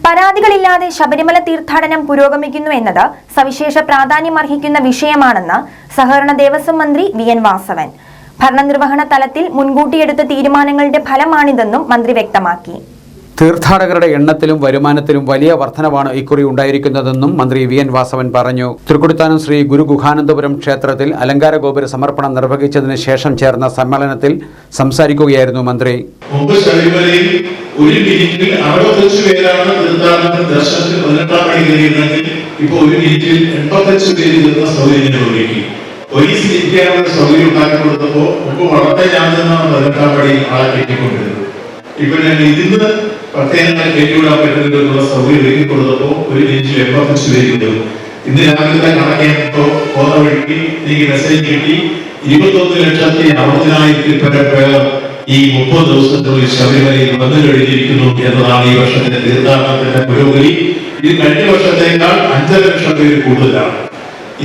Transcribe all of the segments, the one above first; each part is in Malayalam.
പരാതികളില്ലാതെ ശബരിമല തീർത്ഥാടനം പുരോഗമിക്കുന്നു എന്നത് സവിശേഷ പ്രാധാന്യമർഹിക്കുന്ന വിഷയമാണെന്ന് സഹകരണ ദേവസ്വം മന്ത്രി വി.എൻ. വാസവൻ. ഭരണനിർവഹണ തലത്തിൽ മുൻകൂട്ടിയെടുത്ത തീരുമാനങ്ങളുടെ ഫലമാണിതെന്നും മന്ത്രി വ്യക്തമാക്കി. തീർത്ഥാടകരുടെ എണ്ണത്തിലും വരുമാനത്തിലും വലിയ വർധനവാണ് ഇക്കുറി ഉണ്ടായിരിക്കുന്നതെന്നും മന്ത്രി വി.എൻ. വാസവൻ പറഞ്ഞു. തൃക്കൊടിത്താനം ശ്രീ ഗുരു ഗുഹാനന്ദപുരം ക്ഷേത്രത്തിൽ അലങ്കാര ഗോപുര സമർപ്പണം നിർവഹിച്ചതിന് ശേഷം ചേർന്ന സമ്മേളനത്തിൽ സംസാരിക്കുകയായിരുന്നു മന്ത്രി. ഒരു മിനിറ്റിൽ 65 പേരാണ് തീർത്ഥാടനത്തിന് ദർശനത്തിന് 18 മണി കയറിയിരുന്നെങ്കിൽ ഇപ്പോൾ ഒരു മിനിറ്റിൽ 85 പേര് തീർന്ന സൗകര്യം ഒരുക്കി. പോലീസ് ഇരിക്കാനുള്ള സൗകര്യം ഉണ്ടാക്കി കൊടുത്തപ്പോൾ മുമ്പ് വളർത്തെ ജാമെന്നാണ് 18 മണിയിൽ ആളെ കയറ്റിക്കൊണ്ടിരുന്നത്. ഇപ്പൊ ഞാൻ ഇതിന്ന് പ്രത്യേകങ്ങൾ കയറ്റിവിടാൻ പറ്റുന്നതിനുള്ള സൗകര്യം ഒരുക്കി കൊടുത്തപ്പോൾ ഒരു മിനിറ്റിൽ 85 പേര് തീർന്നു. ഇന്ന് രാവിലത്തെ കണക്കിപ്പോ പോകുന്ന വഴിക്ക് എനിക്ക് മെസ്സേജ് കിട്ടി 21,60,40,000 പേർ ഈ 30 ദിവസത്തിനുള്ളിൽ ശബരിമലയിൽ വന്നു കഴിഞ്ഞിരിക്കുന്നു എന്നതാണ് ഈ വർഷത്തിന്റെ തീർത്ഥാടനത്തിന്റെ പുരോഗതി. ഇത് കഴിഞ്ഞ വർഷത്തേക്കാൾ 5.5 ലക്ഷം പേര് കൂടുതലാണ്.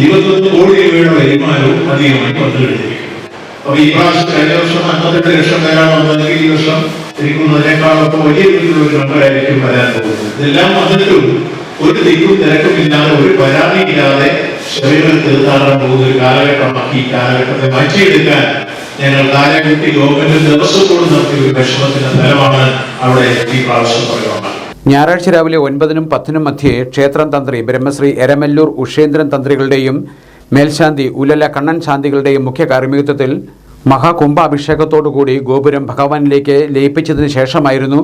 21 കോടി രൂപയുടെ വരുമാനവും അധികമായി വന്നു കഴിഞ്ഞിരിക്കുന്നു. അപ്പൊ ഈ പ്രാവശ്യം കഴിഞ്ഞ വർഷം 58 ലക്ഷം പേരാണ് വന്നതെങ്കിൽ ഈ വർഷം ഇരിക്കുന്നതിനേക്കാളൊക്കെ വലിയ രീതിയിലുള്ള ഒരു നമ്പറായിരിക്കും വരാൻ പോകുന്നത്. ഇതെല്ലാം വന്നിട്ടും ഒരു തിക്കും തിരക്കുമില്ലാതെ ഒരു പരാതിയില്ലാതെ ശബരിമല തീർത്ഥാടനം പോകുന്ന ഒരു കാലഘട്ടമാക്കി ഈ കാലഘട്ടത്തെ മാറ്റിയെടുക്കാൻ ഞങ്ങൾ കാലഘട്ടി ഗവൺമെന്റ് ദിവസത്തോട് നടത്തിയ ഒരു പരിശ്രമത്തിന്റെ ഫലമാണ് അവിടെ ഈ പ്രാവശ്യം പറയുന്നത്. ഞായറാഴ്ച രാവിലെ 9-നും 10-നും മധ്യേ ക്ഷേത്രം തന്ത്രി ബ്രഹ്മശ്രീ എരമല്ലൂർ ഉഷേന്ദ്രൻ തന്ത്രികളുടെയും മേൽശാന്തി ഉലല കണ്ണൻ ശാന്തികളുടെയും മുഖ്യ കാർമ്മികത്വത്തിൽ മഹാകുംഭാഭിഷേകത്തോടുകൂടി ഗോപുരം ഭഗവാനിലേക്ക് ലയിപ്പിച്ചതിന് ശേഷമായിരുന്നു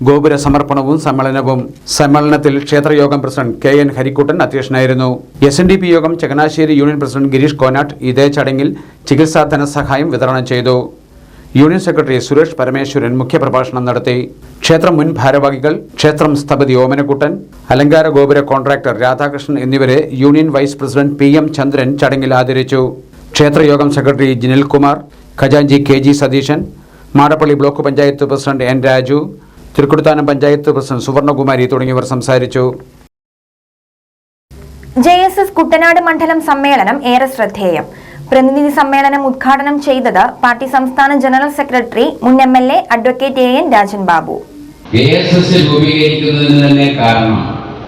ഗോപുര സമർപ്പണവും സമ്മേളനവും. സമ്മേളനത്തിൽ ക്ഷേത്രയോഗം പ്രസിഡന്റ് കെ.എൻ. ഹരിക്കുട്ടൻ അധ്യക്ഷനായിരുന്നു. SNDP യോഗം ചങ്ങനാശ്ശേരി യൂണിയൻ പ്രസിഡന്റ് ഗിരീഷ് കോനാട്ട് ഇതേ ചടങ്ങിൽ ചികിത്സാ ധനസഹായം വിതരണം ചെയ്തു. യൂണിയൻ സെക്രട്ടറി സുരേഷ് പരമേശ്വരൻ മുഖ്യപ്രഭാഷണം നടത്തി. ക്ഷേത്രം മുൻ ഭാരവാഹികൾ, ക്ഷേത്രം സ്ഥപതി ഓമനക്കുട്ടൻ, അലങ്കാര ഗോപുര കോൺട്രാക്ടർ രാധാകൃഷ്ണൻ എന്നിവരെ union vice president PM Chandran ചടങ്ങിൽ ആദരിച്ചു. ക്ഷേത്രയോഗം സെക്രട്ടറി ജിനിൽകുമാർ, ഖജാൻജി KG Satheesan, Madappally block panchayat president N. Raju, Thrikkodithanam panchayat president Suvarnakumari തുടങ്ങിയവർ സംസാരിച്ചു. JSS കുട്ടനാട് മണ്ഡലം സമ്മേളനം ഏറെ ശ്രദ്ധേയം. പ്രതിനിധി സമ്മേളനം ഉദ്ഘാടനം ചെയ്തത് പാർട്ടി സംസ്ഥാന ജനറൽ സെക്രട്ടറി മുൻ MLA advocate A.N. Rajan Babu. JSS രൂപീകരിക്കുന്നതിന് തന്നെ കാരണം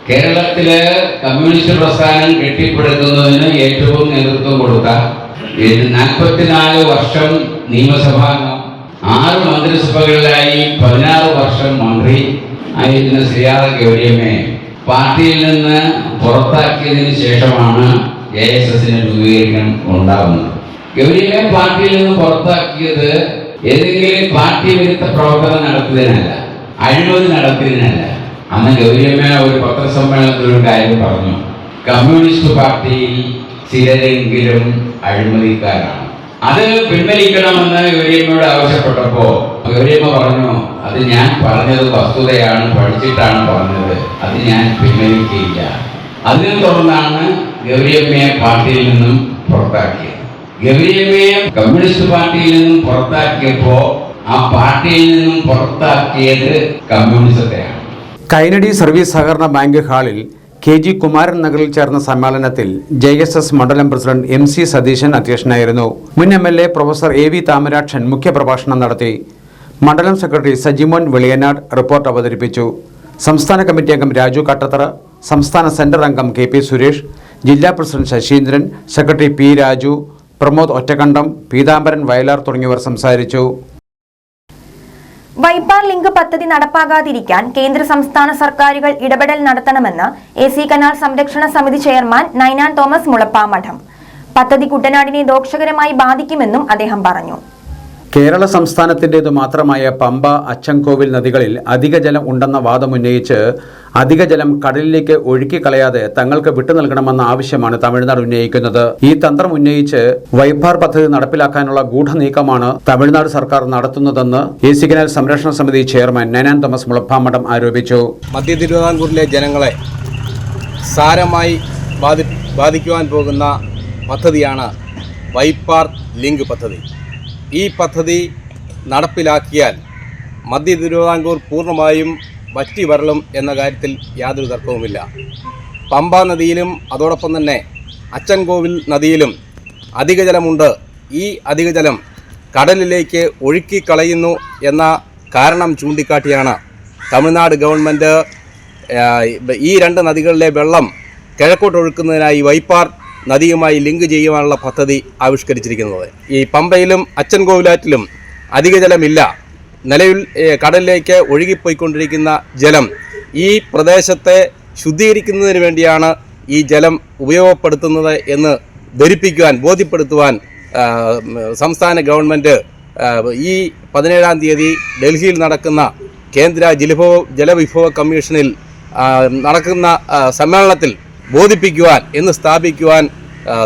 കേരളത്തിലെ കമ്മ്യൂണിസ്റ്റ് പ്രസ്ഥാനം കെട്ടിപ്പടുക്കുന്നതിന് ഏറ്റവും നേതൃത്വം കൊടുത്ത 44 വർഷം നിയമസഭാംഗം, 6 മന്ത്രിസഭകളിലായി 16 വർഷം മന്ത്രി ആയിരുന്ന ശ്രീയാദ ഗൗരിയമ്മയെ പാർട്ടിയിൽ നിന്ന് പുറത്താക്കിയതിന് ശേഷമാണ് JSSന് രൂപീകരണം ഉണ്ടാകുന്നത്. ഗൗരിയമ്മയെ പാർട്ടിയിൽ നിന്ന് പുറത്താക്കിയത് ഏതെങ്കിലും പാർട്ടി വിരുദ്ധ പ്രവർത്തനം നടത്തിയതിനല്ല, അഴിമതി നടത്തിയതിനല്ല. അന്ന് ഗൗരിയമ്മ ഒരു പത്രസമ്മേളനത്തിൽ ഒരു കാര്യം പറഞ്ഞു, കമ്മ്യൂണിസ്റ്റ് പാർട്ടിയിൽ ചിലരെങ്കിലും അഴിമതിക്കാരാണ്, അത് പിൻവലിക്കണമെന്ന് ഗൗരിയമ്മയോട് ആവശ്യപ്പെട്ടപ്പോ ഗൗരിയമ്മ പറഞ്ഞു, അത് ഞാൻ പറഞ്ഞത് വസ്തുതയാണ്, പഠിച്ചിട്ടാണ് പറഞ്ഞത്, അത് ഞാൻ പിൻവലിക്കുകയില്ല. അതിനെ തുടർന്നാണ് ഗൗരിയമ്മയെ പാർട്ടിയിൽ നിന്നും പുറത്താക്കിയത്. ഗൗരിയമ്മയെ കമ്മ്യൂണിസ്റ്റ് പാർട്ടിയിൽ നിന്നും പുറത്താക്കിയപ്പോ ആ പാർട്ടിയിൽ നിന്നും പുറത്താക്കിയത് കമ്മ്യൂണിസത്തെയാണ്. കൈനടി സർവീസ് സഹകരണ ബാങ്ക് ഹാളിൽ KG കുമാരൻ നഗറിൽ ചേർന്ന സമ്മേളനത്തിൽ JSS മണ്ഡലം പ്രസിഡന്റ് MC സതീശൻ അധ്യക്ഷനായിരുന്നു. മുൻ MLA പ്രൊഫസർ AV താമരാക്ഷൻ മുഖ്യപ്രഭാഷണം നടത്തി. മണ്ഡലം സെക്രട്ടറി സജിമോൻ വെളിയനാട് റിപ്പോർട്ട് അവതരിപ്പിച്ചു. സംസ്ഥാന കമ്മിറ്റി അംഗം രാജു കട്ടത്തറ, സംസ്ഥാന സെന്റർ അംഗം KP സുരേഷ്, ജില്ലാ president Sasindran, secretary P Raju, Pramod Ottakandam, Pithambaran Vayalar തുടങ്ങിയവർ സംസാരിച്ചു. വൈപ്പാർ ലിങ്ക് പദ്ധതി നടപ്പാകാതിരിക്കാൻ കേന്ദ്ര സംസ്ഥാന സർക്കാരുകൾ ഇടപെടൽ നടത്തണമെന്ന് AC കനാൽ സംരക്ഷണ സമിതി ചെയർമാൻ നൈനാൻ തോമസ് മുളപ്പാമഠം. പദ്ധതി കുട്ടനാടിനെ ദോഷകരമായി ബാധിക്കുമെന്നും അദ്ദേഹം പറഞ്ഞു. കേരള സംസ്ഥാനത്തിൻ്റേതു മാത്രമായ പമ്പ, അച്ചൻകോവിൽ നദികളിൽ അധിക ജലം ഉണ്ടെന്ന വാദമുന്നയിച്ച് അധിക ജലം കടലിലേക്ക് ഒഴുക്കിക്കളയാതെ തങ്ങൾക്ക് വിട്ടു നൽകണമെന്ന ആവശ്യമാണ് തമിഴ്നാട് ഉന്നയിക്കുന്നത്. ഈ തന്ത്രം ഉന്നയിച്ച് വൈപ്പാർ പദ്ധതി നടപ്പിലാക്കാനുള്ള ഗൂഢനീക്കമാണ് തമിഴ്നാട് സർക്കാർ നടത്തുന്നതെന്ന് AC കനാൽ സംരക്ഷണ സമിതി ചെയർമാൻ നൈനാൻ തോമസ് മുളപ്പാമഠം ആരോപിച്ചു. മധ്യ തിരുവിതാംകൂറിലെ ജനങ്ങളെ സാരമായി ബാധിക്കുവാൻ പോകുന്ന പദ്ധതിയാണ് വൈപ്പാർ ലിങ്ക് പദ്ധതി. ഈ പദ്ധതി നടപ്പിലാക്കിയാൽ മധ്യ തിരുവിതാംകൂർ പൂർണ്ണമായും വറ്റി വരളും എന്ന കാര്യത്തിൽ യാതൊരു തർക്കവുമില്ല. പമ്പാ നദിയിലും അതോടൊപ്പം തന്നെ അച്ചൻകോവിൽ നദിയിലും അധിക ജലമുണ്ട്. ഈ അധിക ജലം കടലിലേക്ക് ഒഴുക്കിക്കളയുന്നു എന്ന കാരണം ചൂണ്ടിക്കാട്ടിയാണ് തമിഴ്നാട് ഗവൺമെൻറ് ഈ രണ്ട് നദികളിലെ വെള്ളം കിഴക്കോട്ടൊഴുക്കുന്നതിനായി വൈപ്പാർ നദിയുമായി ലിങ്ക് ചെയ്യുവാനുള്ള പദ്ധതി ആവിഷ്കരിച്ചിരിക്കുന്നത്. ഈ പമ്പയിലും അച്ചൻകോവിലാറ്റിലും അധിക ജലമില്ല. നിലവിൽ കടലിലേക്ക് ഒഴുകിപ്പോയിക്കൊണ്ടിരിക്കുന്ന ജലം ഈ പ്രദേശത്തെ ശുദ്ധീകരിക്കുന്നതിന് വേണ്ടിയാണ് ഈ ജലം ഉപയോഗപ്പെടുത്തുന്നത് എന്ന് ബോധ്യപ്പെടുത്തുവാൻ സംസ്ഥാന ഗവൺമെൻറ് ഈ 17-ാം തീയതി ഡൽഹിയിൽ നടക്കുന്ന കേന്ദ്ര ജലവിഭവ കമ്മീഷനിൽ നടക്കുന്ന സമ്മേളനത്തിൽ ബോധിപ്പിക്കുവാൻ സ്ഥാപിക്കുവാൻ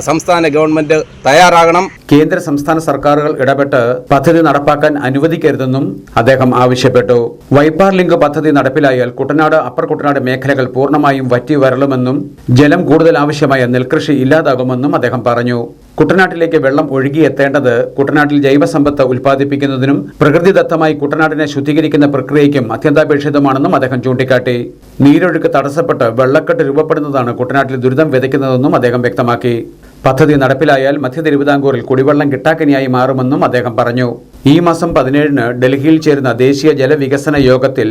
സംസ്ഥാന ഗവൺമെന്റ് തയ്യാറാകണം. കേന്ദ്ര സംസ്ഥാന സർക്കാരുകൾ ഇടപെട്ട് പദ്ധതി നടപ്പാക്കാൻ അനുവദിക്കരുതെന്നും അദ്ദേഹം ആവശ്യപ്പെട്ടു. വൈപ്പാർ ലിങ്ക് പദ്ധതി നടപ്പിലായാൽ കുട്ടനാട് അപ്പർ കുട്ടനാട് മേഖലകൾ പൂർണ്ണമായും വറ്റി വരളുമെന്നും ജലം കൂടുതൽ ആവശ്യമായ നെൽകൃഷി ഇല്ലാതാകുമെന്നും അദ്ദേഹം പറഞ്ഞു. കുട്ടനാട്ടിലേക്ക് വെള്ളം ഒഴുകിയെത്തേണ്ടത് കുട്ടനാട്ടിൽ ജൈവസമ്പത്ത് ഉൽപ്പാദിപ്പിക്കുന്നതിനും പ്രകൃതിദത്തമായി കുട്ടനാടിനെ ശുദ്ധീകരിക്കുന്ന പ്രക്രിയയ്ക്കും അത്യന്താപേക്ഷിതമാണെന്നും അദ്ദേഹം ചൂണ്ടിക്കാട്ടി. നീരൊഴുക്ക് തടസ്സപ്പെട്ട് വെള്ളക്കെട്ട് രൂപപ്പെടുന്നതാണ് കുട്ടനാട്ടിൽ ദുരിതം വിതയ്ക്കുന്നതെന്നും അദ്ദേഹം വ്യക്തമാക്കി. പദ്ധതി നടപ്പിലായാൽ മധ്യ തിരുവിതാംകൂറിൽ കുടിവെള്ളം കിട്ടാക്കനിയായി മാറുമെന്നും അദ്ദേഹം പറഞ്ഞു. ഈ മാസം 17-ന് ഡൽഹിയിൽ ചേരുന്ന ദേശീയ ജലവികസന യോഗത്തിൽ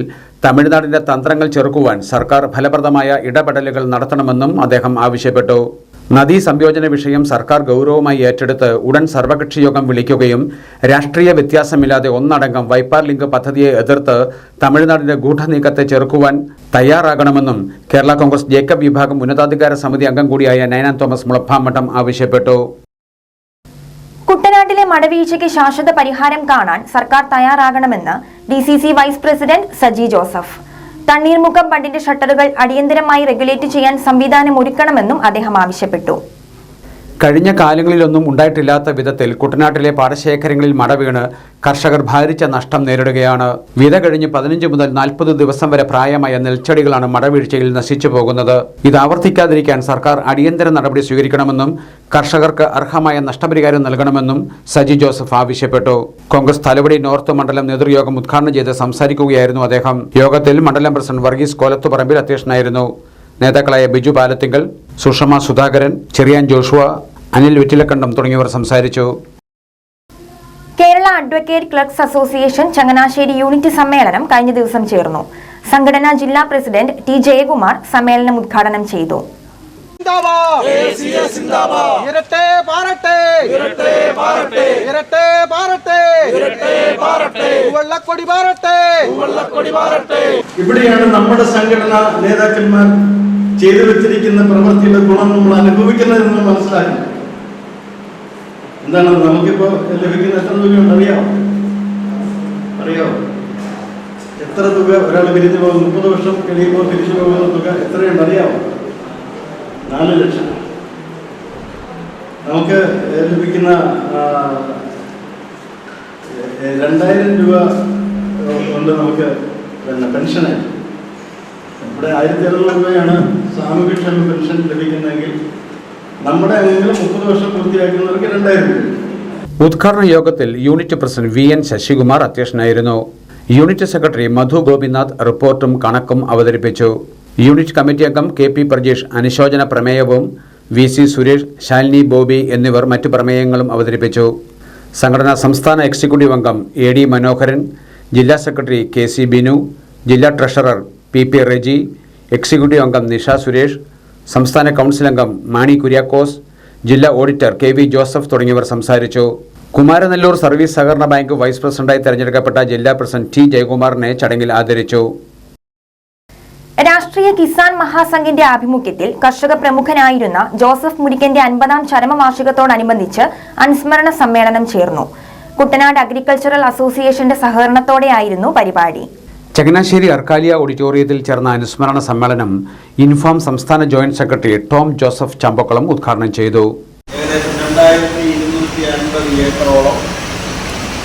തമിഴ്നാടിന്റെ തന്ത്രങ്ങൾ ചെറുക്കുവാൻ സർക്കാർ ഫലപ്രദമായ ഇടപെടലുകൾ നടത്തണമെന്നും അദ്ദേഹം ആവശ്യപ്പെട്ടു. നദീ സംയോജന വിഷയം സർക്കാർ ഗൗരവമായി ഏറ്റെടുത്ത് ഉടൻ സർവകക്ഷി യോഗം വിളിക്കുകയും രാഷ്ട്രീയ വ്യത്യാസമില്ലാതെ ഒന്നടങ്കം വൈപ്പാർ ലിങ്ക് പദ്ധതിയെ എതിർത്ത് തമിഴ്നാടിന്റെ ഗൂഢനീക്കത്തെ ചെറുക്കുവാൻ തയ്യാറാകണമെന്നും കേരള കോൺഗ്രസ് ജേക്കബ് വിഭാഗം ഉന്നതാധികാര സമിതി അംഗം കൂടിയായ നയനാൻ തോമസ് മുളപ്പാമഠം ആവശ്യപ്പെട്ടു. കുട്ടനാട്ടിലെ മടവീഴ്ചയ്ക്ക് ശാശ്വത പരിഹാരം കാണാൻ സർക്കാർ തയ്യാറാകണമെന്ന് DCC vice president Saji Joseph. Thanneermukkom ബണ്ടിന്റെ ഷട്ടറുകൾ അടിയന്തരമായി റെഗുലേറ്റ് ചെയ്യാൻ സംവിധാനം ഒരുക്കണമെന്നും അദ്ദേഹം ആവശ്യപ്പെട്ടു. കഴിഞ്ഞ കാലങ്ങളിലൊന്നും ഉണ്ടായിട്ടില്ലാത്ത വിധത്തിൽ കുട്ടനാട്ടിലെ പാടശേഖരങ്ങളിൽ മടവീണ് കർഷകർ ഭാരിച്ച നഷ്ടം നേരിടുകയാണ്. വിത കഴിഞ്ഞ് 15 മുതൽ 40 ദിവസം വരെ പ്രായമായ നെൽച്ചെടികളാണ് മടവീഴ്ചയിൽ നശിച്ചു പോകുന്നത്. ഇത് ആവർത്തിക്കാതിരിക്കാൻ സർക്കാർ അടിയന്തര നടപടി സ്വീകരിക്കണമെന്നും കർഷകർക്ക് അർഹമായ നഷ്ടപരിഹാരം നൽകണമെന്നും സജി ജോസഫ് ആവശ്യപ്പെട്ടു. കോൺഗ്രസ് തലവടി നോർത്ത് മണ്ഡലം നേതൃയോഗം ഉദ്ഘാടനം ചെയ്ത് സംസാരിക്കുകയായിരുന്നു അദ്ദേഹം. യോഗത്തിൽ മണ്ഡലം പ്രസിഡന്റ് വർഗീസ് കോലത്തുപറമ്പിൽ അധ്യക്ഷനായിരുന്നു. നേതാക്കളായ ബിജു പാലത്തിങ്കൽ, സുഷമ സുധാകരൻ, ചെറിയാൻ ജോഷുവ, അനിൽ വെറ്റിലക്കണ്ടം തുടങ്ങിയവർ സംസാരിച്ചു. Kerala advocate clerks association Changanassery unit സമ്മേളനം കഴിഞ്ഞ ദിവസം ചേർന്നു. സംഘടനാ ജില്ലാ പ്രസിഡന്റ് ടി ജയകുമാർ സമ്മേളനം ഉദ്ഘാടനം ചെയ്തു. ഇവിടെയാണ് നമ്മുടെ സംഘടനാ നേതാക്കന്മാർ ചെയ്തു വെച്ചിരിക്കുന്ന പ്രവൃത്തിയുടെ ഗുണം നമ്മൾ അനുഭവിക്കുന്നതെന്ന് മനസ്സിലാക്കണം. എന്താണ് നമുക്കിപ്പോ ലഭിക്കുന്ന എത്ര തുകയുണ്ട് അറിയാമോ? എത്ര തുക ഒരാൾ പിരിഞ്ഞു പോകും? 30 വർഷം കഴിയുമ്പോൾ പിരിഞ്ഞു പോകുന്ന തുക എത്രയുണ്ട് അറിയാമോ? 4 ലക്ഷം. നമുക്ക് ലഭിക്കുന്ന 2000 രൂപ കൊണ്ട് നമുക്ക് പെൻഷനായി ഇവിടെ 1600 രൂപയാണ് സാമൂഹ്യക്ഷേമ പെൻഷൻ ലഭിക്കുന്നതെങ്കിൽ നമ്മുടെ അംഗങ്ങൾ 30 വർഷം പൂർത്തിയാക്കുന്നവർക്ക് 2000 രൂപ. ഉദ്ഘാടന യോഗത്തിൽ യൂണിറ്റ് പ്രസിഡന്റ് VN ശശികുമാർ അധ്യക്ഷനായിരുന്നു. യൂണിറ്റ് സെക്രട്ടറി മധു ഗോപിനാഥ് റിപ്പോർട്ടും കണക്കും അവതരിപ്പിച്ചു. യൂണിറ്റ് കമ്മിറ്റി അംഗം KP പ്രജീഷ് അനുശോചന പ്രമേയവും VC സുരേഷ്, ശാലിനി ബോബി എന്നിവർ മറ്റു പ്രമേയങ്ങളും അവതരിപ്പിച്ചു. സംഘടനാ സംസ്ഥാന എക്സിക്യൂട്ടീവ് അംഗം AD മനോഹരൻ, ജില്ലാ സെക്രട്ടറി KC ബിനു, ജില്ലാ ട്രഷറർ PP റെജി, എക്സിക്യൂട്ടീവ് അംഗം നിഷ സുരേഷ്, സംസ്ഥാന കൗൺസിൽ അംഗം മാണി കുര്യാക്കോസ്, ജില്ലാ ഓഡിറ്റർ KV ജോസഫ് തുടങ്ങിയവർ സംസാരിച്ചു. കുമാരനെല്ലൂർ സർവീസ് സഹകരണ ബാങ്ക് വൈസ് പ്രസിഡന്റായി തെരഞ്ഞെടുക്കപ്പെട്ട ജില്ലാ പ്രസിഡന്റ് T ജയകുമാറിനെ ചടങ്ങിൽ ആദരിച്ചു. രാഷ്ട്രീയ കിസാൻ മഹാസംഘിന്റെ ആഭിമുഖ്യത്തിൽ കർഷക പ്രമുഖനായിരുന്ന ജോസഫ് മുരിക്കന്റെ 50-ാം ചരമവാർഷികത്തോടനുബന്ധിച്ച് അനുസ്മരണ സമ്മേളനം ചേർന്നു. കുട്ടനാട് അഗ്രികൾച്ചറൽ അസോസിയേഷന്റെ സഹകരണത്തോടെയായിരുന്നു പരിപാടി. ചങ്ങനാശ്ശേരി അർക്കാലിയ ഓഡിറ്റോറിയത്തിൽ ചേർന്ന അനുസ്മരണ സമ്മേളനം ഇൻഫാം സംസ്ഥാന ജോയിന്റ് സെക്രട്ടറി ടോം ജോസഫ് ചമ്പക്കുളം ഉദ്ഘാടനം ചെയ്തു. ഏകദേശം 2250 ഏക്കറോളം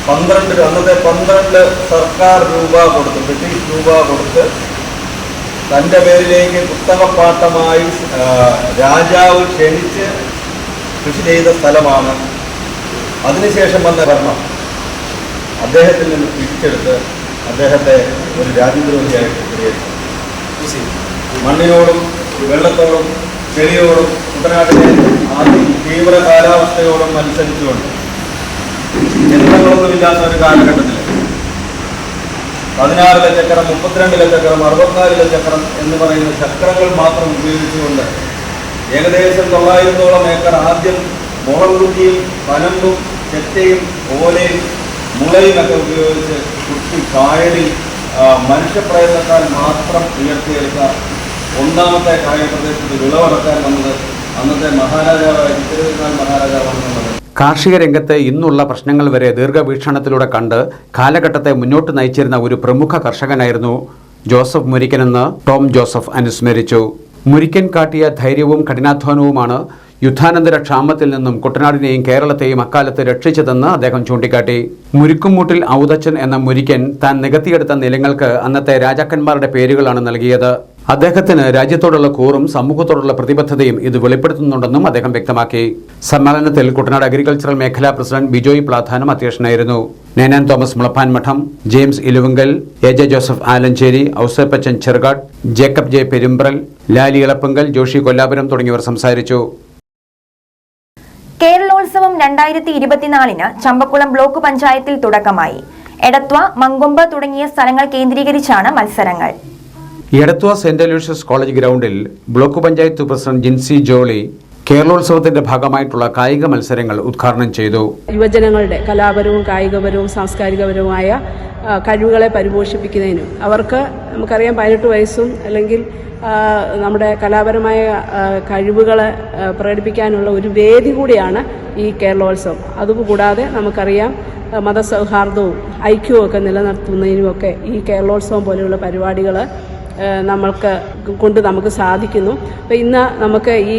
12 സർക്കാർ രൂപ കൊടുത്ത്, ബ്രിട്ടീഷ് രൂപ കൊടുത്ത് തൻ്റെ പേരിലേക്ക് പുസ്തകപ്പാട്ടമായി രാജാവ് ക്ഷണിച്ച് കൃഷി ചെയ്ത സ്ഥലമാണ്. അതിനുശേഷം വന്ന ഭരണം അദ്ദേഹത്തിൽ നിന്ന് പിടിച്ചെടുത്ത് അദ്ദേഹത്തെ ഒരു രാജ്യദ്രോഹിയായിട്ട് ചിത്രീകരിച്ചു. മണ്ണിനോടും വെള്ളത്തോടും ചെളിയോടും കുട്ടനാട്ടിലെ തീവ്ര കാലാവസ്ഥയോടും മത്സരിച്ചുകൊണ്ട് യന്ത്രങ്ങളൊന്നുമില്ലാത്ത ഒരു കാലഘട്ടത്തിൽ 16 ചക്രം, 32 ചക്രം, 64 ചക്രം എന്ന് പറയുന്ന ചക്രങ്ങൾ മാത്രം ഉപയോഗിച്ചുകൊണ്ട് ഏകദേശം 900ഓളം ഏക്കർ ആദ്യം മുളകുറ്റിയും പനമ്പും ചെറ്റയും ഓലയും മുളയുമൊക്കെ ഉപയോഗിച്ച് കുട്ടി കായലിൽ മനുഷ്യപ്രയത്നത്താൽ മാത്രം ഉയർത്തിയെടുത്ത ഒന്നാമത്തെ കായൽ പ്രദേശത്ത് വിളവെടുക്കാൻ വന്നത് അന്നത്തെ മഹാരാജാവായ ചിത്തിരതിരുനാൾ മഹാരാജാവാണ് എന്നുള്ളത്. കാർഷിക രംഗത്തെ ഇന്നുള്ള പ്രശ്നങ്ങൾ വരെ ദീർഘവീക്ഷണത്തിലൂടെ കണ്ട് കാലഘട്ടത്തെ മുന്നോട്ട് നയിച്ചിരുന്ന ഒരു പ്രമുഖ കർഷകനായിരുന്നു ജോസഫ് മുരിക്കനെന്ന് ടോം ജോസഫ് അനുസ്മരിച്ചു. മുരിക്കൻ കാട്ടിയ ധൈര്യവും കഠിനാധ്വാനവുമാണ് യുദ്ധാനന്തര ക്ഷാമത്തിൽ നിന്നും കുട്ടനാടിനെയും കേരളത്തെയും അക്കാലത്ത് രക്ഷിച്ചതെന്ന് അദ്ദേഹം ചൂണ്ടിക്കാട്ടി. മുരിക്കുംമൂട്ടിൽ ഔതച്ചൻ എന്ന മുരിക്കൻ താൻ നികത്തിയെടുത്ത നിലങ്ങൾക്ക് അന്നത്തെ രാജാക്കന്മാരുടെ പേരുകളാണ് നൽകിയത്. അദ്ദേഹത്തിന് രാജ്യത്തോടുള്ള കൂറും സമൂഹത്തോടുള്ള പ്രതിബദ്ധതയും ഇത് വെളിപ്പെടുത്തുന്നുണ്ടെന്നും അദ്ദേഹം വ്യക്തമാക്കി. സമ്മേളനത്തിൽ കുട്ടനാട് അഗ്രികൾച്ചറൽ മേഖലാ പ്രസിഡന്റ് ബിജോയ് പ്ലാഥാനം അധ്യക്ഷനായിരുന്നു. Ninan Thomas Mulappan Madom, James Iluvankal, A J. Joseph Alanchery, Ouseppachan Cherukad, Jacob J Perumpral, Lali Elappankal, Joshy Kollapuram തുടങ്ങിയവർ സംസാരിച്ചു. കേരളോത്സവം 2024 ചമ്പക്കുളം ബ്ലോക്ക് പഞ്ചായത്തിൽ തുടക്കമായി. എടത്വ, മങ്കൊമ്പ് തുടങ്ങിയ സ്ഥലങ്ങൾ കേന്ദ്രീകരിച്ചാണ് മത്സരങ്ങൾ. എടത്വ സെന്റ് അലൂഷ്യസ് കോളേജ് ഗ്രൗണ്ടിൽ ബ്ലോക്ക് പഞ്ചായത്ത് പ്രസിഡന്റ് ജിൻസി ജോളി കേരളോത്സവത്തിന്റെ ഭാഗമായിട്ടുള്ള കായിക മത്സരങ്ങൾ ഉദ്ഘാടനം ചെയ്തു. യുവജനങ്ങളുടെ കലാപരവും കായികപരവും സാംസ്കാരികപരവുമായ കഴിവുകളെ പരിപോഷിപ്പിക്കുന്നതിനും അവർക്ക് നമുക്കറിയാം 18 വയസ്സും അല്ലെങ്കിൽ നമ്മുടെ കലാപരമായ കഴിവുകൾ പ്രകടിപ്പിക്കാനുള്ള ഒരു വേദി കൂടിയാണ് ഈ കേരളോത്സവം. അതുകൂടാതെ നമുക്കറിയാം മതസൗഹാർദ്ദവും ഐക്യവും ഒക്കെ നിലനിർത്തുന്നതിനുമൊക്കെ ഈ കേരളോത്സവം പോലെയുള്ള പരിപാടികൾ നമുക്ക് സാധിക്കുന്നു. അപ്പോൾ ഇന്ന് നമുക്ക് ഈ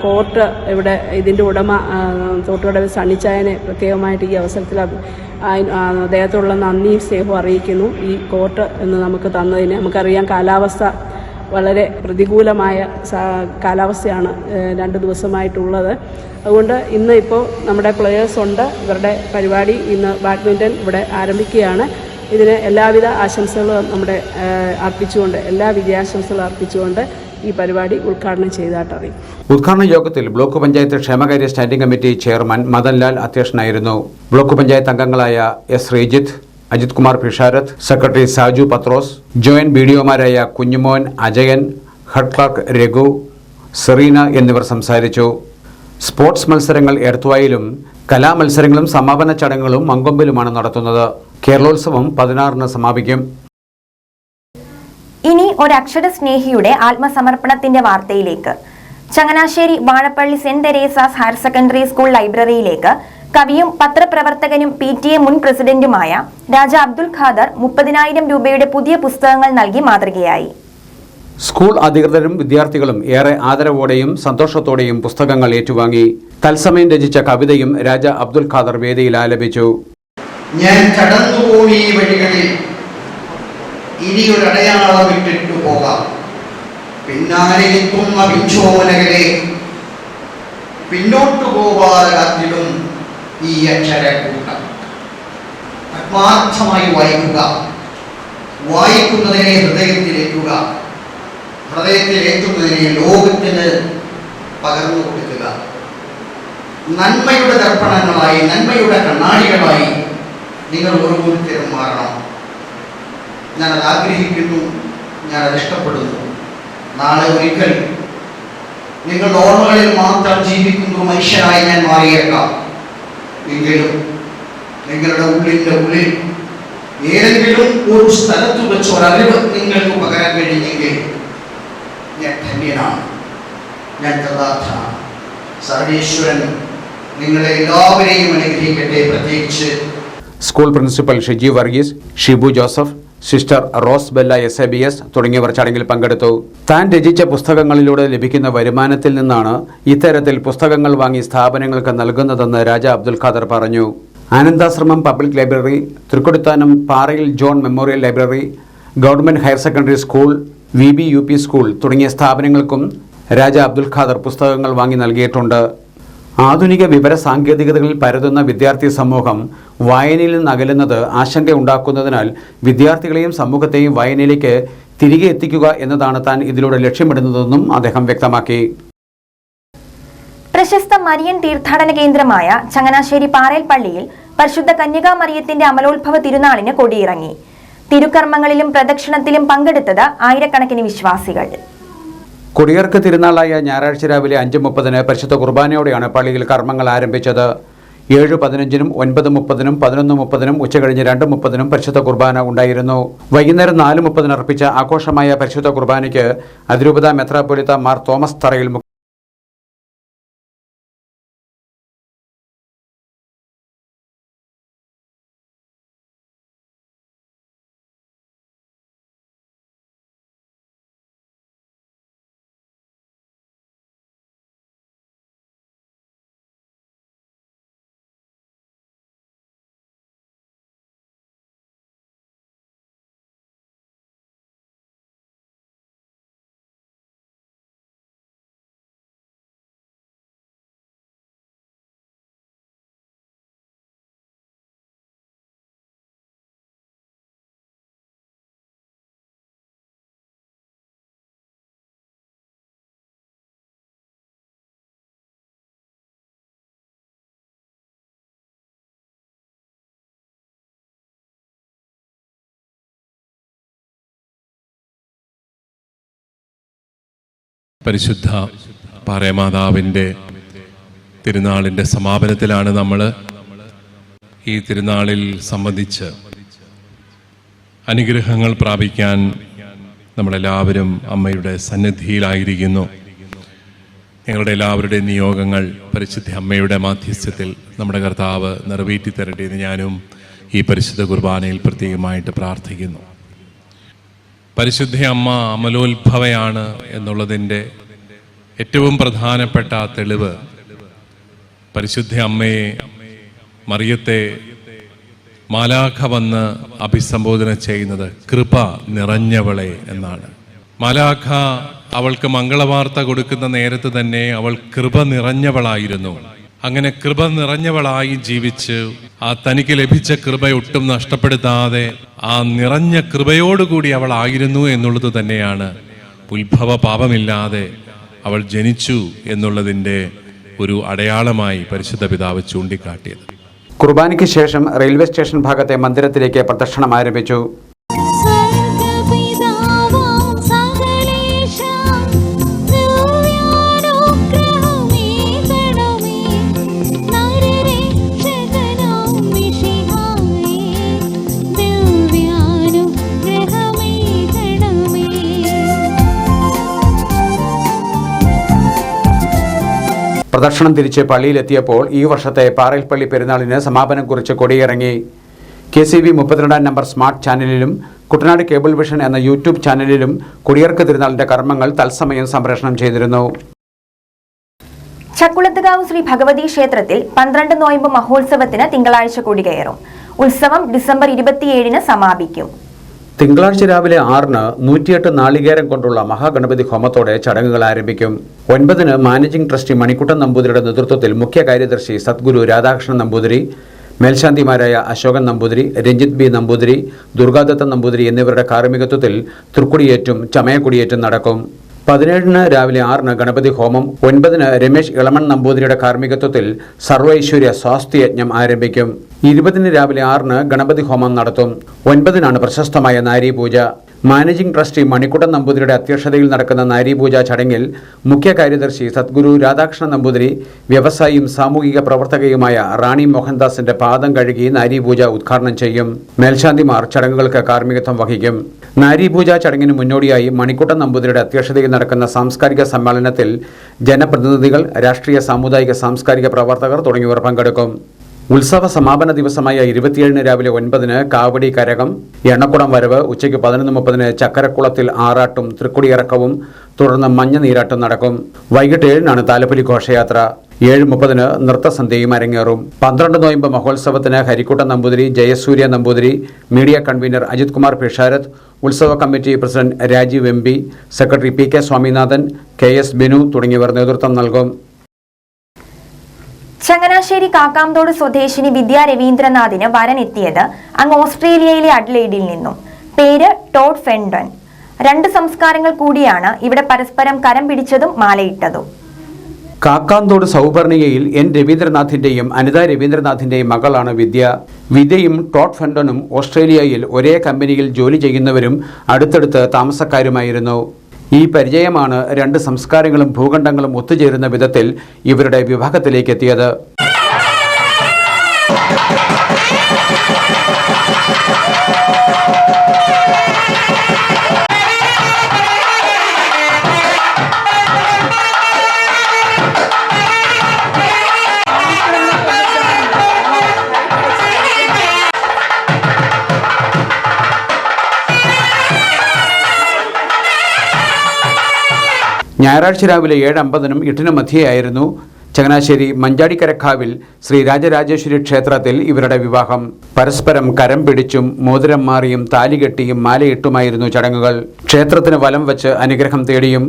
കോർട്ട് ഇവിടെ ഇതിൻ്റെ ഉടമ തോട്ടുകടവ് സണ്ണിച്ചായനെ പ്രത്യേകമായിട്ട് ഈ അവസരത്തിൽ അദ്ദേഹത്തോടുള്ള നന്ദിയും സ്നേഹവും അറിയിക്കുന്നു. ഈ കോർട്ട് എന്ന് നമുക്ക് തന്നതിന് നമുക്കറിയാം കാലാവസ്ഥ വളരെ പ്രതികൂലമായ കാലാവസ്ഥയാണ് 2 ദിവസമായിട്ടുള്ളത്. അതുകൊണ്ട് ഇന്ന് ഇപ്പോൾ നമ്മുടെ പ്ലെയേഴ്സ് ഉണ്ട്. ഇവരുടെ പരിപാടി ഇന്ന് ബാഡ്മിൻ്റൺ ഇവിടെ ആരംഭിക്കുകയാണ്. ഇതിന് എല്ലാവിധ ആശംസകളും എല്ലാ വിജയാശംസകളും അർപ്പിച്ചുകൊണ്ട് ഈ പരിപാടി ഉദ്ഘാടനം ചെയ്തതായിട്ട് അറിയിക്കും. ഉദ്ഘാടന യോഗത്തിൽ ബ്ലോക്ക് പഞ്ചായത്ത് ക്ഷേമകാര്യ സ്റ്റാൻഡിംഗ് കമ്മിറ്റി ചെയർമാൻ മദൻലാൽ അധ്യക്ഷനായിരുന്നു. ബ്ലോക്ക് പഞ്ചായത്ത് അംഗങ്ങളായ S Sreejith, Ajith Kumar Pisharath, secretary Saju Pathros, joint ബിഡിഒമാരായ കുഞ്ഞുമോൻ, അജയൻ, ഹെഡ് ക്ലർക്ക് രഘു, സെറീന എന്നിവർ സംസാരിച്ചു. സ്പോർട്സ് മത്സരങ്ങൾ എടത്വായിലും കലാമത്സരങ്ങളും സമാപന ചടങ്ങുകളും മങ്കൊമ്പിലുമാണ് നടത്തുന്നത്. കേരളോത്സവം 16 സമാപിക്കും. ഇനി ഒരക്ഷര സ്നേഹിയുടെ ആത്മസമർപ്പണത്തിന്റെ വാർത്തയിലേക്ക്. Changanassery Vazhappally saint Teresa's higher secondary school ലൈബ്രറിയിലേക്ക് കവിയും പത്രപ്രവർത്തകനും PTA മുൻ പ്രസിഡന്റുമായ രാജ അബ്ദുൽ ഖാദർ 30,000 രൂപയുടെ പുതിയ പുസ്തകങ്ങൾ നൽകി മാതൃകയായി. സ്കൂൾ അധികൃതരും വിദ്യാർത്ഥികളും ഏറെ ആദരവോടെയും സന്തോഷത്തോടെയും പുസ്തകങ്ങൾ ഏറ്റുവാങ്ങി. തത്സമയം രചിച്ച കവിതയും രാജ അബ്ദുൽ ഖാദർ വേദിയിൽ ആലപിച്ചു. ഞാൻ കടന്നുപോയി വഴികളിൽ ഇനിയൊരടയാളം ഇട്ടിട്ടു പോകാം. പിന്നാലെ എത്തുന്ന പിഞ്ചോമനകളെ പിന്നോട്ടു പോകാതെ കാത്തിടും ഈ അക്ഷരക്കൂട്ടം. ആത്മാർത്ഥമായി വായിക്കുക, വായിക്കുന്നതിനെ ഹൃദയത്തിലേക്കുക, ഹൃദയത്തിലേക്കുന്നതിനെ ലോകത്തിന് പകർന്നു കൊടുക്കുക. നന്മയുടെ ദർപ്പണങ്ങളായി, നന്മയുടെ കണ്ണാടികളായി നിങ്ങൾ ഓരോരുത്തരും മാറണം. ഞാനത് ആഗ്രഹിക്കുന്നു, ഞാനത് ഇഷ്ടപ്പെടുന്നു. നാളെ ഒരിക്കൽ നിങ്ങളുടെ ഓർമ്മകളിൽ മാത്രം ജീവിക്കുന്ന മനുഷ്യനായി ഞാൻ മാറിയേക്കാം. എങ്കിലും നിങ്ങളുടെ ഉള്ളിൽ ഏതെങ്കിലും ഒരു സ്ഥലത്ത് വെച്ച് ഒരറിവ് നിങ്ങൾക്ക് പകരാൻ കഴിഞ്ഞെങ്കിൽ ഞാൻ ധന്യനാണ്, ഞാൻ കൃതാർത്ഥനാണ്. സർവേശ്വരൻ നിങ്ങളെ എല്ലാവരെയും അനുഗ്രഹിക്കട്ടെ. പ്രത്യേകിച്ച് school principal Shiji Varghese, Shibu Joseph, sister rose Bella SABS തുടങ്ങിയവർ ചടങ്ങിൽ പങ്കെടുത്തു. താൻ രചിച്ച പുസ്തകങ്ങളിലൂടെ ലഭിക്കുന്ന വരുമാനത്തിൽ നിന്നാണ് ഇത്തരത്തിൽ പുസ്തകങ്ങൾ വാങ്ങി സ്ഥാപനങ്ങൾക്ക് നൽകുന്നതെന്ന് രാജ അബ്ദുൽ ഖാദർ പറഞ്ഞു. ആനന്ദാശ്രമം പബ്ലിക് ലൈബ്രറി, തൃക്കൊടിത്താനം പാറയിൽ John memorial library, government higher secondary school, VB UP school തുടങ്ങിയ സ്ഥാപനങ്ങൾക്കും രാജ അബ്ദുൽ ഖാദർ പുസ്തകങ്ങൾ വാങ്ങി നൽകിയിട്ടുണ്ട്. ആധുനിക വിവര സാങ്കേതികതകളിൽ പരതുന്ന വിദ്യാർത്ഥി സമൂഹം വായനയിൽ നിന്ന് അകലുന്നത് ആശങ്കയുണ്ടാക്കുന്നതിനാൽ വിദ്യാർത്ഥികളെയും സമൂഹത്തെയും വായനയിലേക്ക് തിരികെ എത്തിക്കുക എന്നതാണ് താൻ ഇതിലൂടെ ലക്ഷ്യമിടുന്നതെന്നും അദ്ദേഹം വ്യക്തമാക്കി. പ്രശസ്ത മരിയൻ തീർത്ഥാടന കേന്ദ്രമായ ചങ്ങനാശ്ശേരി പാറേൽ പള്ളിയിൽ പരിശുദ്ധ കന്യകാ മറിയത്തിന്റെ അമലോത്ഭവ തിരുനാളിന് കൊടിയിറങ്ങി. തിരുക്കർമ്മങ്ങളിലും പ്രദക്ഷിണത്തിലും പങ്കെടുത്തത് ആയിരക്കണക്കിന് വിശ്വാസികൾ. കൊടിയേർക്ക് തിരുനാളായ ഞായറാഴ്ച രാവിലെ 5:30 പരിശുദ്ധ കുർബാനയോടെയാണ് പള്ളിയിൽ കർമ്മങ്ങൾ ആരംഭിച്ചത്. 7:15 9:30 11:30 ഉച്ചകഴിഞ്ഞ് 2:30 പരിശുദ്ധ കുർബാന ഉണ്ടായിരുന്നു. വൈകുന്നേരം 4:30 അർപ്പിച്ച ആഘോഷമായ പരിശുദ്ധ കുർബാനയ്ക്ക് അതിരൂപത മെത്രാപ്പൊലീത്ത മാർ തോമസ് തറയിൽ പരിശുദ്ധ പാറേമാതാവിൻ്റെ തിരുനാളിൻ്റെ സമാപനത്തിലാണ് നമ്മൾ. ഈ തിരുനാളിൽ സംബന്ധിച്ച് അനുഗ്രഹങ്ങൾ പ്രാപിക്കാൻ നമ്മളെല്ലാവരും അമ്മയുടെ സന്നിധിയിലായിരിക്കുന്നു. ഞങ്ങളുടെ എല്ലാവരുടെയും നിയോഗങ്ങൾ പരിശുദ്ധ അമ്മയുടെ മാധ്യസ്ഥത്തിൽ നമ്മുടെ കർത്താവ് നിറവേറ്റി തരട്ടെ എന്ന് ഞാനും ഈ പരിശുദ്ധ കുർബാനയിൽ പ്രത്യേകമായിട്ട് പ്രാർത്ഥിക്കുന്നു. പരിശുദ്ധ അമ്മ അമലോത്ഭവയാണ് എന്നുള്ളതിൻ്റെ ഏറ്റവും പ്രധാനപ്പെട്ട തെളിവ് പരിശുദ്ധ അമ്മയെ, മറിയത്തെ മാലാഖ വന്ന് അഭിസംബോധന ചെയ്യുന്നത് കൃപ നിറഞ്ഞവളെ എന്നാണ്. മാലാഖ അവൾക്ക് മംഗളവാർത്ത കൊടുക്കുന്ന നേരത്ത് തന്നെ അവൾ കൃപ നിറഞ്ഞവളായിരുന്നു. അങ്ങനെ കൃപ നിറഞ്ഞവളായി ജീവിച്ച് തനിക്ക് ലഭിച്ച കൃപ ഒട്ടും നഷ്ടപ്പെടുത്താതെ ആ നിറഞ്ഞ കൃപയോടുകൂടി അവൾ ആയിരുന്നു എന്നുള്ളത് തന്നെയാണ് ഉത്ഭവ പാപമില്ലാതെ അവൾ ജനിച്ചു എന്നുള്ളതിൻ്റെ ഒരു അടയാളമായി പരിശുദ്ധ പിതാവ് ചൂണ്ടിക്കാട്ടിയത്. കുർബാനയ്ക്ക് ശേഷം റെയിൽവേ സ്റ്റേഷൻ ഭാഗത്തെ മന്ദിരത്തിലേക്ക് പ്രദക്ഷിണം ആരംഭിച്ചു. പ്രദക്ഷിണം തിരിച്ച് പള്ളിയിലെത്തിയപ്പോൾ ഈ വർഷത്തെ പാറയിൽപ്പള്ളി പെരുന്നാളിന് സമാപനം കുറിച്ച് കൊടിയിറങ്ങി. KCB 32 നമ്പർ സ്മാർട്ട് ചാനലിലും കുട്ടനാട് കേബിൾ വിഷൻ എന്ന യൂട്യൂബ് ചാനലിലും കൊടിയേർക്ക് തിരുനാളിന്റെ കർമ്മങ്ങൾ തത്സമയം സംപ്രേഷണം ചെയ്തിരുന്നു. ചക്കുളത്തുകാവ് ശ്രീ ഭഗവതി ക്ഷേത്രത്തിൽ 12 നോയമ്പ് മഹോത്സവത്തിന് തിങ്കളാഴ്ച കൊടികയറും. ഉത്സവം ഡിസംബർ 27 സമാപിക്കും. തിങ്കളാഴ്ച രാവിലെ 6 108 നാളികേരം കൊണ്ടുള്ള മഹാഗണപതി ഹോമത്തോടെ ചടങ്ങുകൾ ആരംഭിക്കും. 9 മാനേജിംഗ് ട്രസ്റ്റി മണിക്കുട്ടൻ നമ്പൂതിരിയുടെ നേതൃത്വത്തിൽ മുഖ്യ കാര്യദർശി സദ്ഗുരു രാധാകൃഷ്ണൻ നമ്പൂതിരി, മേൽശാന്തിമാരായ അശോകൻ നമ്പൂതിരി, രഞ്ജിത് ബി നമ്പൂതിരി, ദുർഗാദത്തൻ നമ്പൂതിരി എന്നിവരുടെ കാർമ്മികത്വത്തിൽ തൃക്കൊടിയേറ്റും ചമയക്കൊടിയേറ്റും നടക്കും. 17 രാവിലെ 6 ഗണപതി ഹോമം, 9 രമേശ് ഇളമൺ നമ്പൂതിരിയുടെ കാർമ്മികത്വത്തിൽ സർവൈശ്വര്യ സ്വാസ്ഥ്യയജ്ഞം ആരംഭിക്കും. 20 രാവിലെ 6 ഗണപതി ഹോമം നടത്തും. 9 പ്രശസ്തമായ നാരീപൂജ. മാനേജിംഗ് ട്രസ്റ്റി മണിക്കുട്ടൻ നമ്പൂതിരിയുടെ അധ്യക്ഷതയിൽ നടക്കുന്ന നാരീപൂജ ചടങ്ങിൽ മുഖ്യ കാര്യദർശി സദ്ഗുരു രാധാകൃഷ്ണൻ നമ്പൂതിരി വ്യവസായിയും സാമൂഹിക പ്രവർത്തകയുമായ റാണി മോഹൻദാസിന്റെ പാദം കഴുകി നാരീപൂജ ഉദ്ഘാടനം ചെയ്യും. മേൽശാന്തിമാർ ചടങ്ങുകൾക്ക് കാർമ്മികത്വം വഹിക്കും. നാരീപൂജ ചടങ്ങിന് മുന്നോടിയായി മണിക്കുട്ടൻ നമ്പൂതിരിയുടെ അധ്യക്ഷതയിൽ നടക്കുന്ന സാംസ്കാരിക സമ്മേളനത്തിൽ ജനപ്രതിനിധികൾ, രാഷ്ട്രീയ, സാമുദായിക, സാംസ്കാരിക പ്രവർത്തകർ തുടങ്ങിയവർ പങ്കെടുക്കും. ഉത്സവ സമാപന ദിവസമായ 27 രാവിലെ 9 കാവടി കരകം, എണ്ണക്കുടം വരവ്, ഉച്ചയ്ക്ക് 11:30 ചക്കരക്കുളത്തിൽ ആറാട്ടും തൃക്കൊടിയിറക്കവും തുടർന്ന് മഞ്ഞ നീരാട്ടും നടക്കും. വൈകിട്ട് 7 താലപ്പൊലി ഘോഷയാത്ര. 7:30 നൃത്തസന്ധ്യയും അരങ്ങേറും. 12 നോയമ്പ് മഹോത്സവത്തിന് ഹരിക്കുട്ടൻ നമ്പൂതിരി, ജയസൂര്യ നമ്പൂതിരി, മീഡിയ കൺവീനർ അജിത് കുമാർ പിഷാരത്ത്, ഉത്സവ committee president Rajeev MP, secretary PK Swaminathan, KS Binu തുടങ്ങിയവർ നേതൃത്വം നൽകും. ചങ്ങനാശ്ശേരി കാക്കാംതോട് സ്വദേശിനി വിദ്യാ രവീന്ദ്രനാഥിന് വരനെത്തിയത് അങ്ങ് ഓസ്ട്രേലിയയിലെ അഡ്ലെയ്ഡിൽ നിന്നും. പേര് ടോഡ് ഫെൻഡൻ. 2 സംസ്കാരങ്ങൾ കൂടിയാണ് ഇവിടെ പരസ്പരം കരം പിടിച്ചതും മാലയിട്ടതും. കാക്കാംതോട് സൗപർണികയിൽ N രവീന്ദ്രനാഥിന്റെയും അനിത രവീന്ദ്രനാഥിന്റെയും മകളാണ് വിദ്യ. വിദ്യയും ടോഡ് ഫെൻഡനും ഓസ്ട്രേലിയയിൽ ഒരേ കമ്പനിയിൽ ജോലി ചെയ്യുന്നവരും അടുത്തടുത്ത് താമസക്കാരുമായിരുന്നു. ഈ പരിചയമാണ് രണ്ട് സംസ്കാരങ്ങളും ഭൂഖണ്ഡങ്ങളും ഒത്തുചേരുന്ന വിധത്തിൽ ഇവരുടെ വിവാഹത്തിലേക്ക് എത്തിയത്. ഞായറാഴ്ച രാവിലെ 7:50 8 മധ്യയായിരുന്നു ചങ്ങനാശ്ശേരി മഞ്ചാടിക്കരക്കാവിൽ ശ്രീ രാജരാജേശ്വരി ക്ഷേത്രത്തിൽ ഇവരുടെ വിവാഹം. പരസ്പരം കരം പിടിച്ചും മോതിരം മാറിയും താലികെട്ടിയും മാലയിട്ടുമായിരുന്നു ചടങ്ങുകൾ. ക്ഷേത്രത്തിന് വലം വച്ച് അനുഗ്രഹം തേടിയും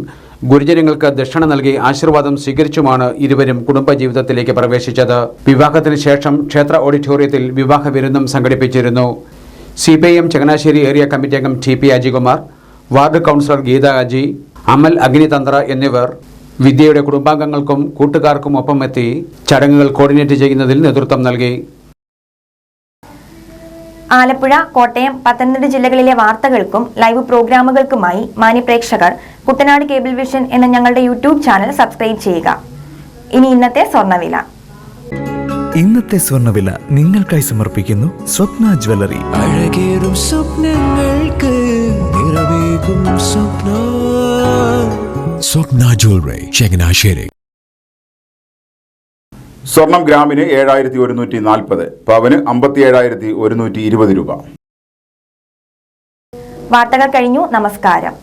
ഗുരുജനങ്ങൾക്ക് ദക്ഷിണ നൽകി ആശീർവാദം സ്വീകരിച്ചുമാണ് ഇരുവരും കുടുംബജീവിതത്തിലേക്ക് പ്രവേശിച്ചത്. വിവാഹത്തിന് ശേഷം ക്ഷേത്ര ഓഡിറ്റോറിയത്തിൽ വിവാഹ വിരുന്നും സംഘടിപ്പിച്ചിരുന്നു. CPIM ചങ്ങനാശ്ശേരി ഏരിയ കമ്മിറ്റി അംഗം TP Ajikumar, ward councillor Geetha Aji, Amal Agnitantra എന്നിവർ വിദ്യയുടെ കുടുംബാംഗങ്ങൾക്കും കൂട്ടുകാർക്കും ഒപ്പമെത്തി ചടങ്ങുകൾ കോർഡിനേറ്റ് ചെയ്യുന്നതിൽ നേതൃത്വം നൽകി. ആലപ്പുഴ, കോട്ടയം, പത്തനംതിട്ട ജില്ലകളിലെ വാർത്തകൾക്കും ലൈവ് പ്രോഗ്രാമുകൾക്കുമായി മാന്യപ്രേക്ഷകർ കുട്ടനാട് കേബിൾ വിഷൻ എന്ന ഞങ്ങളുടെ യൂട്യൂബ് ചാനൽ സബ്സ്ക്രൈബ് ചെയ്യുക. ഇനി ഇന്നത്തെ സ്വർണ്ണവില. ഇന്നത്തെ സ്വർണ്ണവില നിങ്ങൾക്കായി സമർപ്പിക്കുന്നു സ്വപ്ന ജ്വല്ലറി. അഴകേറും സ്വപ്നങ്ങൾക്ക് നിറവേകും സ്വപ്ന ജ്വല്ലറി, ചങ്ങനാശ്ശേരി. സ്വർണം ഗ്രാമിന് 7140, പവന് 57,120 രൂപ. വാർത്തകൾ കഴിഞ്ഞു. നമസ്കാരം.